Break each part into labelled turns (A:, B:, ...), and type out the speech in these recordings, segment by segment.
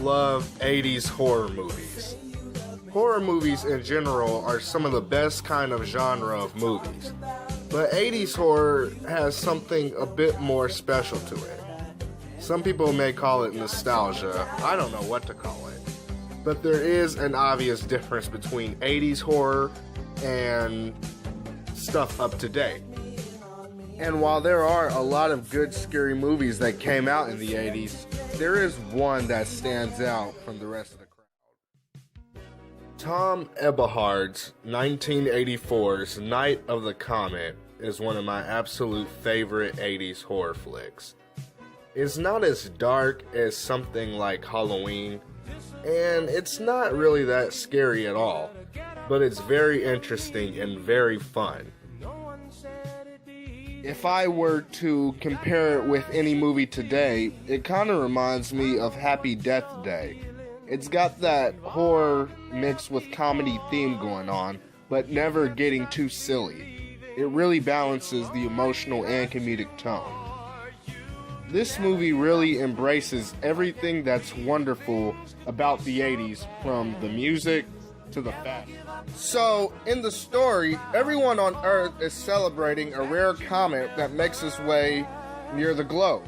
A: love 80s horror movies. Horror movies in general are some of the best kind of genre of movies, but 80s horror has something a bit more special to it. Some people may call it nostalgia, I don't know what to call it, but there is an obvious difference between 80s horror and stuff up to date. And while there are a lot of good scary movies that came out in the 80s, there is one that stands out from the rest of the crowd. Tom Eberhard's 1984's Night of the Comet is one of my absolute favorite 80s horror flicks. It's not as dark as something like Halloween, and it's not really that scary at all, but it's very interesting and very fun. If I were to compare it with any movie today, it kind of reminds me of Happy Death Day. It's got that horror mixed with comedy theme going on, but never getting too silly. It really balances the emotional and comedic tone. This movie really embraces everything that's wonderful about the 80s, from the music to the fashion. So, in the story, everyone on Earth is celebrating a rare comet that makes its way near the globe.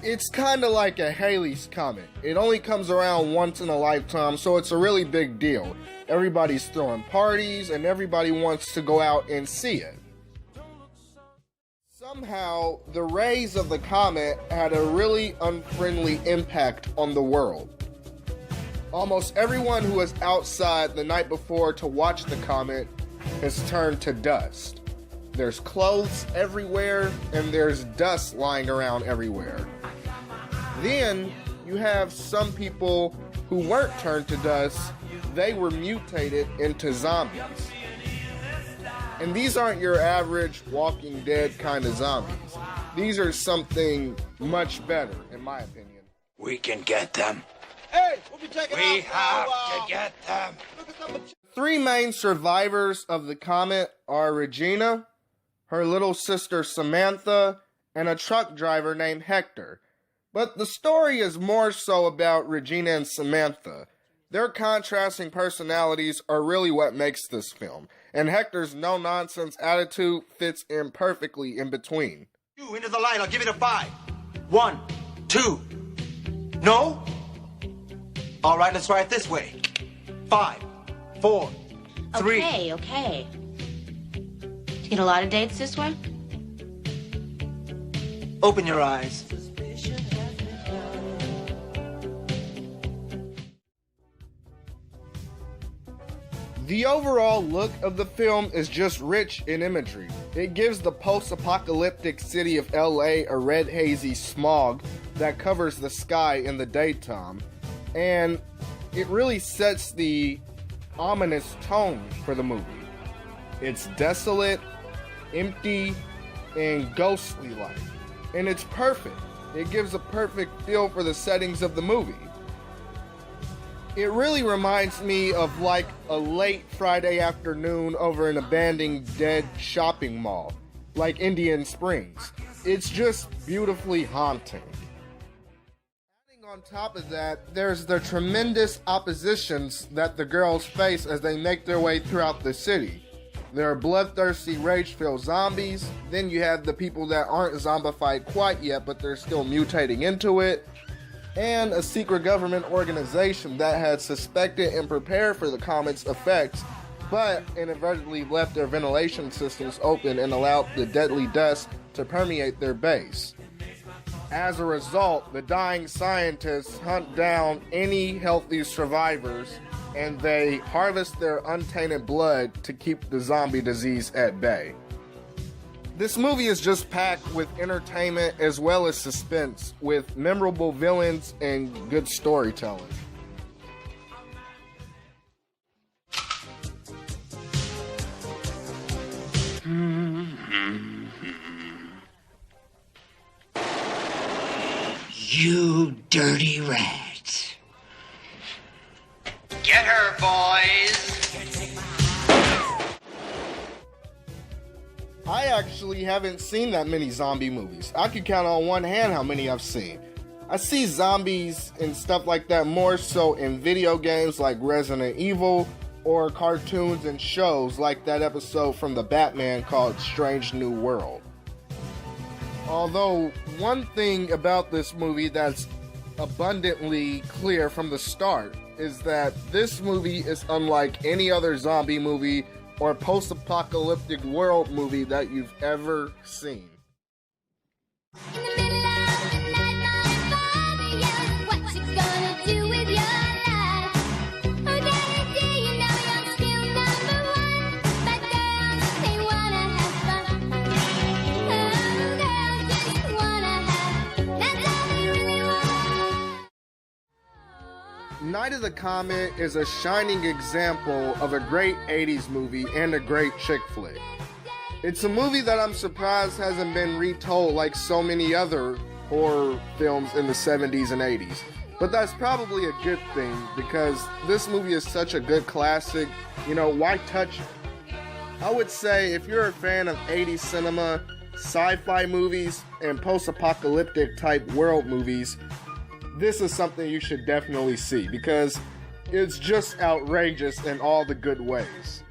A: It's kind of like a Halley's Comet. It only comes around once in a lifetime, so it's a really big deal. Everybody's throwing parties, and everybody wants to go out and see it. Somehow, the rays of the comet had a really unfriendly impact on the world. Almost everyone who was outside the night before to watch the comet has turned to dust. There's clothes everywhere, and there's dust lying around everywhere. Then, you have some people who weren't turned to dust, they were mutated into zombies. And these aren't your average Walking Dead kind of zombies. These are something much better, in my opinion.
B: We can get them.
C: Hey, we'll be taking
B: We
C: off.
B: have to get them.
A: Three main survivors of the comet are Regina, her little sister Samantha, and a truck driver named Hector. But the story is more so about Regina and Samantha. Their contrasting personalities are really what makes this film, and Hector's no-nonsense attitude fits in perfectly in between.
C: You into the line, I'll give it a 5. 1, 2. No? All right, let's try it this way. 5, 4, 3.
D: Okay. You get a lot of dates this way?
C: Open your eyes.
A: The overall look of the film is just rich in imagery. It gives the post-apocalyptic city of LA a red hazy smog that covers the sky in the daytime, and it really sets the ominous tone for the movie. It's desolate, empty, and ghostly-like, and it's perfect. It gives a perfect feel for the settings of the movie. It really reminds me of like a late Friday afternoon over an abandoned dead shopping mall, like Indian Springs. It's just beautifully haunting. Adding on top of that, there's the tremendous oppositions that the girls face as they make their way throughout the city. There are bloodthirsty, rage-filled zombies. Then you have the people that aren't zombified quite yet, but they're still mutating into it. And a secret government organization that had suspected and prepared for the comet's effects, but inadvertently left their ventilation systems open and allowed the deadly dust to permeate their base. As a result, the dying scientists hunt down any healthy survivors, and they harvest their untainted blood to keep the zombie disease at bay. This movie is just packed with entertainment as well as suspense, with memorable villains and good storytelling.
B: You dirty rat. Get her, boys.
A: I actually haven't seen that many zombie movies. I could count on one hand how many I've seen. I see zombies and stuff like that more so in video games like Resident Evil or cartoons and shows like that episode from the Batman called Strange New World. Although, one thing about this movie that's abundantly clear from the start is that this movie is unlike any other zombie movie or post-apocalyptic world movie that you've ever seen.
E: In the middle of the night, my father yells, "What you gonna do with your life? Oh, Daddy, do you know you're skill number one? But girls, they wanna have fun. Oh, girls just wanna have, that's all they really want."
A: Night of the Comet is a shining example of a great 80s movie and a great chick flick. It's a movie that I'm surprised hasn't been retold like so many other horror films in the 70s and 80s. But that's probably a good thing because this movie is such a good classic, why touch it? I would say if you're a fan of 80s cinema, sci-fi movies, and post-apocalyptic type world movies, this is something you should definitely see because it's just outrageous in all the good ways.